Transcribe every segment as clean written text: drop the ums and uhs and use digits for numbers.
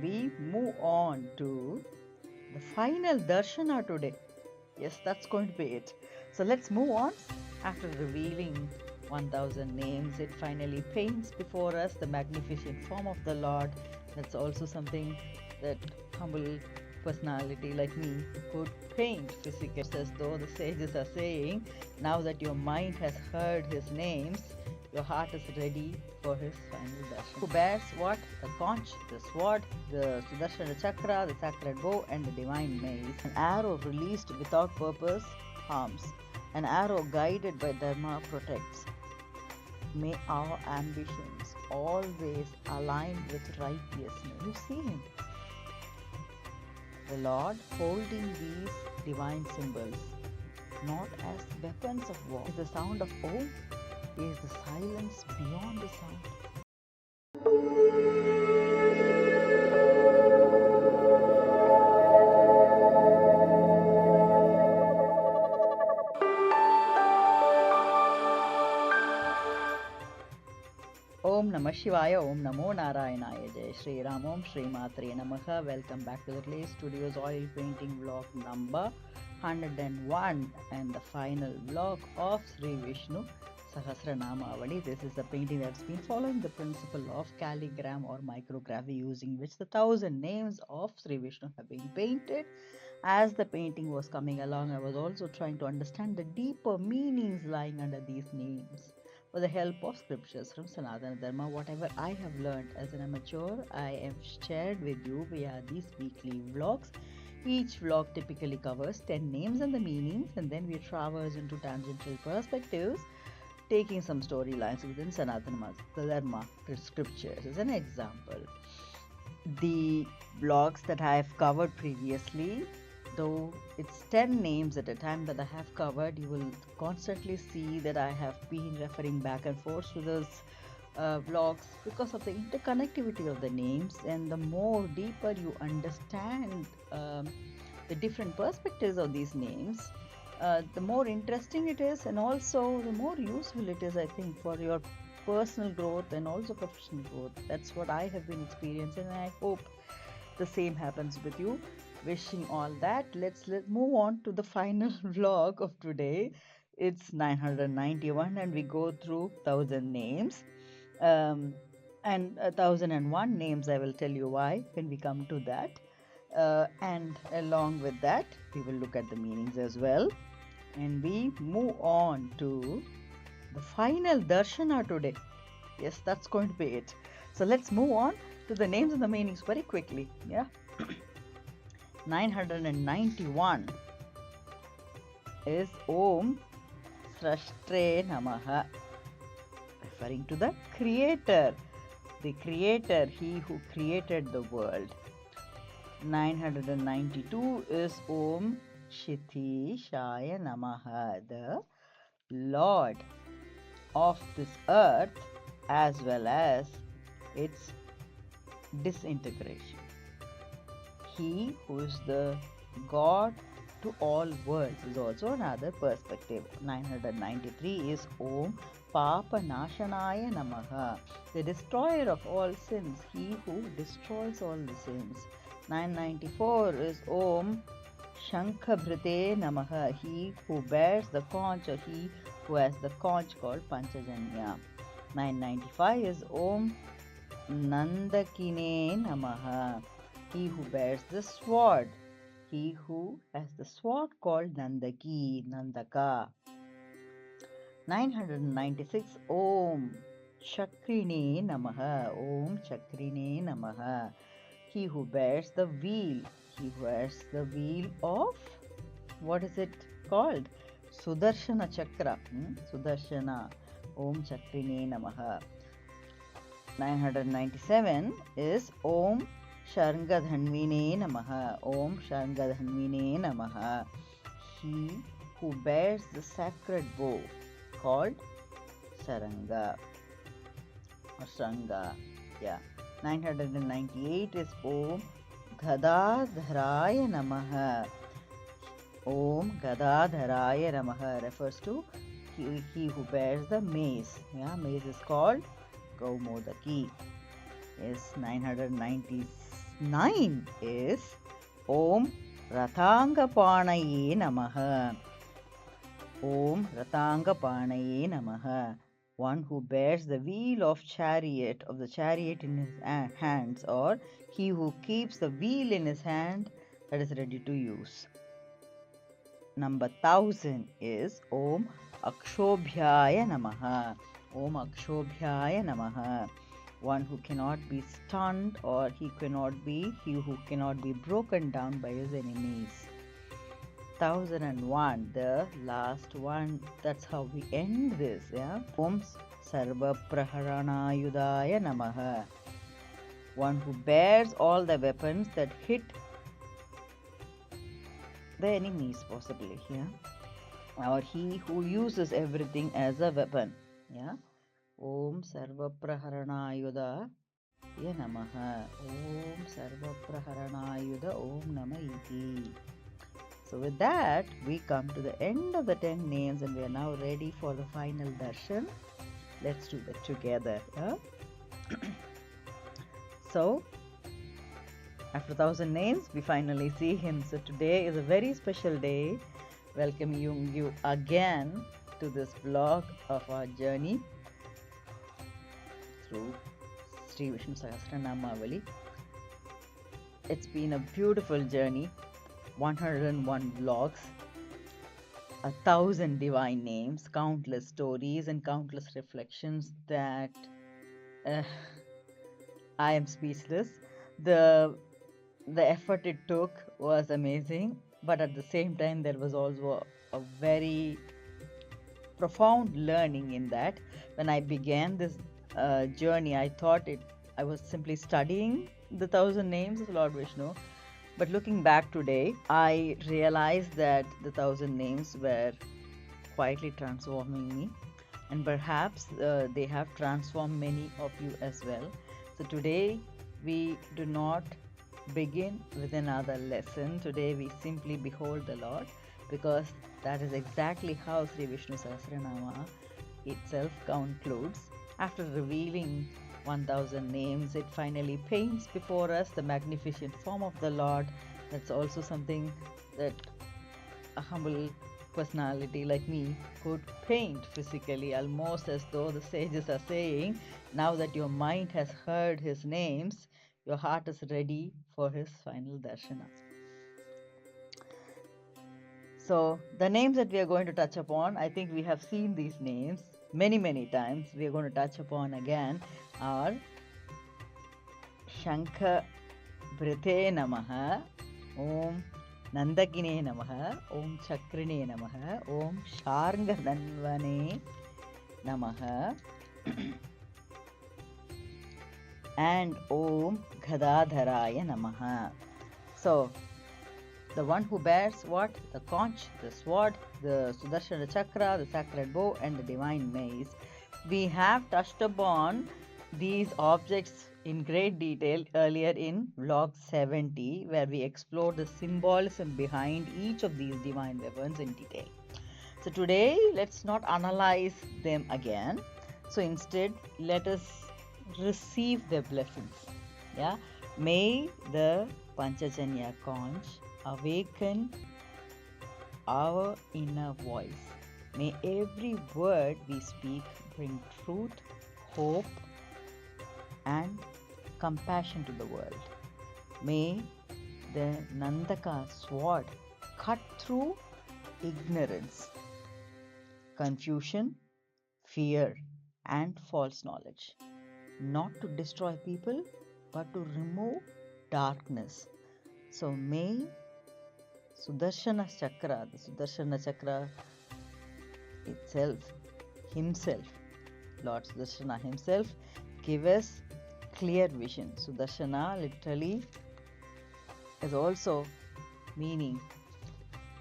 we move on to the final Darshana today. Yes, that's going to be it. So let's move on. After revealing 1000 names, it finally paints before us the magnificent form of the Lord. That's also something that humble personality like me could paint physically, as though the sages are saying, now that your mind has heard his names, your heart is ready for his final darshan. Who bears what? The conch, the sword, the Sudarshana chakra, the sacred bow, and the divine mace. An arrow released without purpose harms. An arrow guided by Dharma protects. May our ambitions always align with righteousness. You see him, the Lord, holding these divine symbols, not as weapons of war. Is the sound of Om, is the silence beyond the sound. Om Namah Shivaya, Om Namo Narayanaya, Jai Shri Ram, Om Shri Matre Namaha. Welcome back to the Clay Studios oil painting vlog number 101 and the final vlog of Sri Vishnu Sahasranamavali. This is a painting that's been following the principle of calligram or micrography, using which the 1000 names of Sri Vishnu have been painted. As the painting was coming along, I was also trying to understand the deeper meanings lying under these names. With the help of scriptures from Sanatana Dharma, whatever I have learned as an amateur, I have shared with you via these weekly vlogs. Each vlog typically covers 10 names and the meanings, and then we traverse into tangential perspectives, taking some storylines within Sanatana Dharma scriptures. As an example, the vlogs that I have covered previously, though it's 10 names at a time that I have covered, you will constantly see that I have been referring back and forth to those vlogs because of the interconnectivity of the names. And the more deeper you understand the different perspectives of these names, the more interesting it is, and also the more useful it is, I think, for your personal growth and also professional growth. That's what I have been experiencing, and I hope the same happens with you. Wishing all that. Let's move on to the final vlog of today. It's 991 and we go through 1000 names and 1001 names. I will tell you why when we come to that, and along with that we will look at the meanings as well, and we move on to the final Darshana today. Yes, that's going to be it. So let's move on to the names and the meanings very quickly. Yeah. 991 is Om Srashtre Namaha, referring to the Creator. The Creator, He who created the world. 992 is Om Shithishaya Namaha, the Lord of this earth as well as its disintegration. He who is the God to all worlds is also another perspective. 993 is Om Papa Nashanaya Namaha, the destroyer of all sins, He who destroys all the sins. 994 is Om Shankhabhrite Namaha, He who bears the conch, or He who has the conch called Panchajanya. 995 is Om Nandakine Namaha, He who bears the sword, He who has the sword called Nandaki, Nandaka. 996 Om Chakrine Namaha, Om Chakrine Namaha, He who bears the wheel, He who bears the wheel of, what is it called? Sudarshana Chakra, Sudarshana, Om Chakrine Namaha. 997 is Om Sharangadhanvine Namaha, Om Sharangadhanvine Namaha, He who bears the sacred bow called Saranga or Sanga. Yeah. 998 is Om Gadadharaya Namaha. Om Gadadharaya Namaha refers to he who bears the mace. Yeah, mace is called Gaumodaki. Is 999 9 is Om Rathangapanaye Namaha. Om Rathangapanaye Namaha. One who bears the wheel of the chariot in his hands, or he who keeps the wheel in his hand that is ready to use. Number 1000 is Om Akshobhyaya Namaha. Om Akshobhyaya Namaha. One who cannot be stunned, or he who cannot be broken down by his enemies. 1001, the last one. That's how we end this. Yeah. Om Sarva Praharanayudaya Namaha. One who bears all the weapons that hit the enemies, possibly. Yeah. Or he who uses everything as a weapon. Yeah. Om Sarva Praharanayuda Namaha. Om Sarva Praharanayuda Om Nama Iti. So with that, we come to the end of the 10 names, and we are now ready for the final darshan. Let's do that together. Yeah? So, after 1000 names, we finally see him. So today is a very special day, welcoming you again to this vlog of our journey through Sri Vishnu Sahasranamavali. It's been a beautiful journey. 101 vlogs, 1000 divine names, countless stories, and countless reflections that I am speechless. The effort it took was amazing, but at the same time there was also a very profound learning in that. When I began this journey, I thought I was simply studying the 1000 names of Lord Vishnu. But looking back today, I realized that the 1000 names were quietly transforming me, and perhaps they have transformed many of you as well. So today we do not begin with another lesson. Today we simply behold the Lord, because that is exactly how Sri Vishnu Sahasranama itself concludes. After revealing 1000 names, it finally paints before us the magnificent form of the Lord. That's also something that a humble personality like me could paint physically, almost as though the sages are saying, now that your mind has heard his names, your heart is ready for his final darshana. So the names that we are going to touch upon, I think we have seen these names many times. We are going to touch upon again are Shankha Brite Namaha, Om Nandakine Namaha, Om Chakrine Namaha, Om Sharanga Danvane Namaha, and Om Ghadadharaya Namaha. So, the one who bears what? The conch, the sword, the Sudarshana Chakra, the sacred bow, and the divine mace. We have touched upon these objects in great detail earlier in vlog 70, where we explored the symbolism behind each of these divine weapons in detail. So today, let's not analyze them again. So instead, let us receive their blessings. Yeah, may the Panchajanya conch awaken our inner voice. May every word we speak bring truth, hope, and compassion to the world. May the Nandaka sword cut through ignorance, confusion, fear, and false knowledge, not to destroy people, but to remove darkness. So may Sudarshana Chakra, the Sudarshana Chakra itself, himself, Lord Sudarshana himself, give us clear vision. Sudarshana literally is also meaning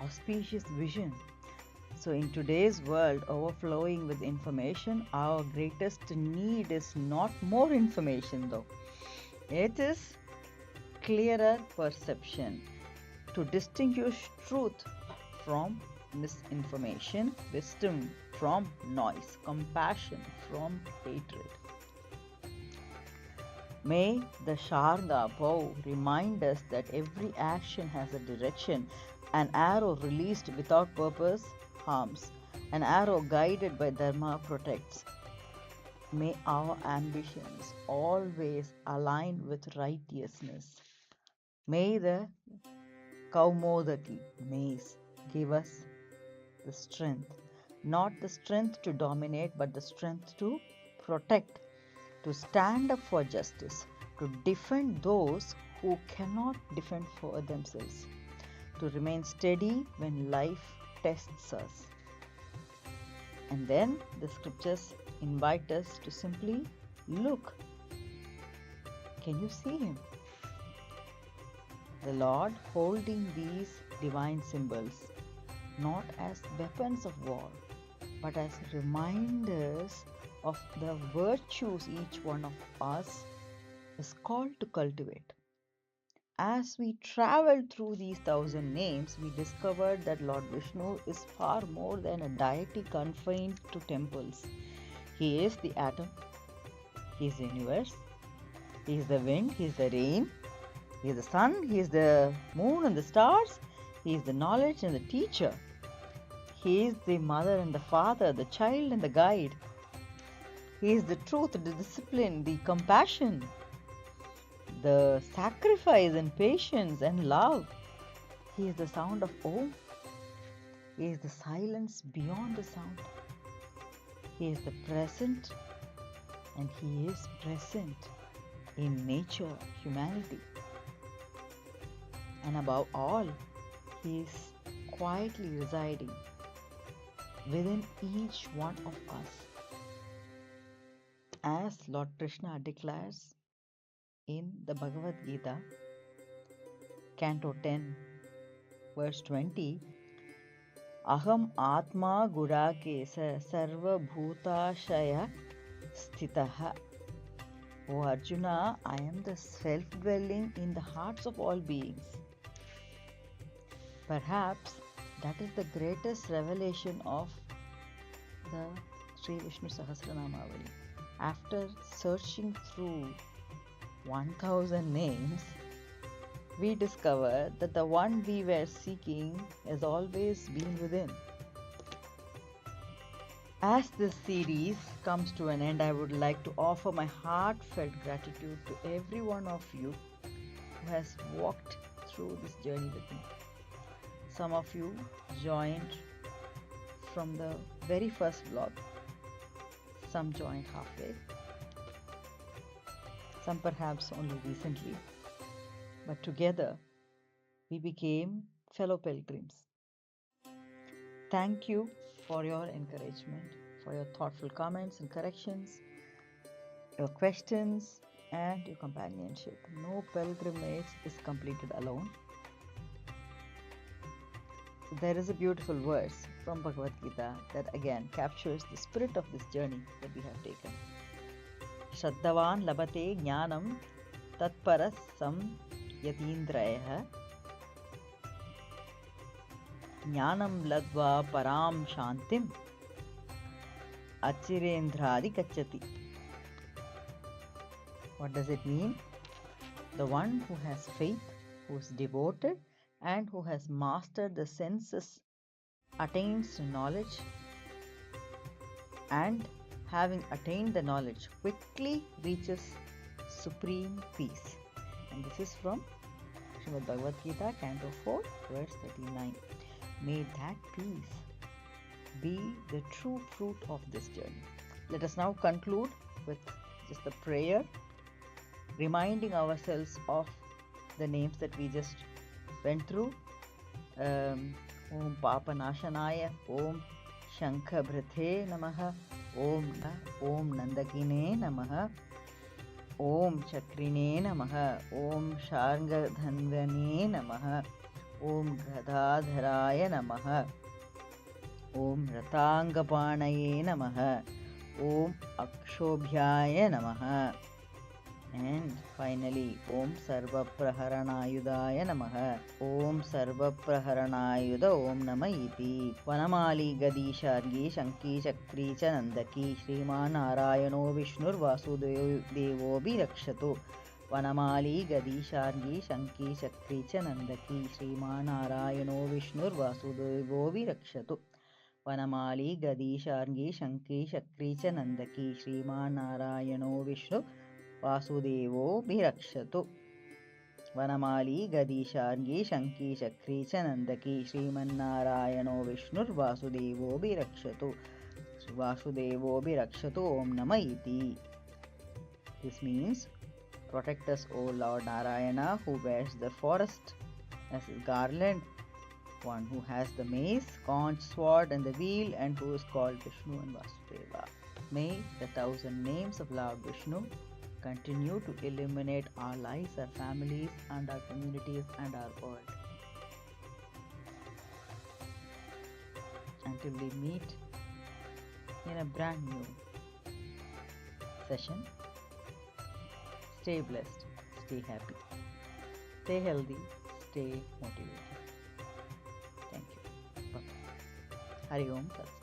auspicious vision. So in today's world overflowing with information, our greatest need is not more information though. It is clearer perception, to distinguish truth from misinformation, wisdom from noise, compassion from hatred. May the Sharda bow remind us that every action has a direction. An arrow released without purpose harms. An arrow guided by Dharma protects. May our ambitions always align with righteousness. May the Kaumodaki mace give us the strength, not the strength to dominate, but the strength to protect, to stand up for justice, to defend those who cannot defend for themselves, to remain steady when life tests us. And then the scriptures invite us to simply look. Can you see him? The Lord holding these divine symbols not as weapons of war, but as reminders of the virtues each one of us is called to cultivate. As we traveled through these 1,000 names, we discovered that Lord Vishnu is far more than a deity confined to temples. He is the atom, He is the universe, He is the wind, He is the rain, He is the sun, He is the moon and the stars, He is the knowledge and the teacher. He is the mother and the father, the child and the guide. He is the truth, the discipline, the compassion, the sacrifice and patience and love. He is the sound of Om. He is the silence beyond the sound. He is the present, and He is present in nature, humanity. And above all, He is quietly residing within each one of us. As Lord Krishna declares in the Bhagavad Gita, Canto 10, verse 20, Aham Atma Gurakesa Sarva Bhutashaya Sthitaha. O Arjuna, I am the self-dwelling in the hearts of all beings. Perhaps that is the greatest revelation of the Sri Vishnu Sahasranamavali. After searching through 1,000 names, we discovered that the one we were seeking has always been within. As this series comes to an end, I would like to offer my heartfelt gratitude to every one of you who has walked through this journey with me. Some of you joined from the very first vlog. Some joined halfway. Some perhaps only recently. But together, we became fellow pilgrims. Thank you for your encouragement, for your thoughtful comments and corrections, your questions, and your companionship. No pilgrimage is completed alone. So there is a beautiful verse from Bhagavad Gita that again captures the spirit of this journey that we have taken. Shraddhavan labate jnanam tatparas sam yatindrayah jnanam ladva param shantim achirendradi kachati. What does it mean? The one who has faith, who is devoted, and who has mastered the senses attains to knowledge, and having attained the knowledge quickly reaches supreme peace. And this is from Shrimad Bhagavad Gita, Canto 4, verse 39. May that peace be the true fruit of this journey. Let us now conclude with just a prayer, reminding ourselves of the names that we just went through. Om Papa Nashanaya, Om Shankha Bhrathe Namaha, Om Nandakine Namaha, Om Chakrine Namaha, Om Sharngadhanvane Namaha, Om Gadadharaya Namaha, Om Ratangapanaye Namaha, Om Akshobhyaya Namaha, And finally, Om Sarva Praharanayudaya Namaha. Om Sarva Praharanayuda Om Nama Iti. Vanamali Gadi Shargi Shanki Chakri Chanandaki Shriman Narayano Vishnur Vasudevo Rakshatu. Vanamali Gadi Shargi Shanki Chakri Chanandaki Shriman Narayano Vishnur Vasudevo Rakshatu. Vanamali Gadi Shargi Shanki Chakri Chanandaki Shriman Narayano Vishnu Vasudevo Rakshatu. Vanamali Gadi Shargi Shanki Chakri Chanandaki Shriman Vishnur Vasudevo Rakshatu. Vasudevo Rakshatu Om Nama Iti. This means, protect us, O Lord Narayana, who wears the forest as his garland, one who has the mace, conch, sword, and the wheel, and who is called Vishnu and Vasudeva. May the 1,000 names of Lord Vishnu continue to illuminate our lives, our families, and our communities, and our world. Until we meet in a brand new session, stay blessed, stay happy, stay healthy, stay motivated. Thank you. Bye. Hari Om Tat Sat.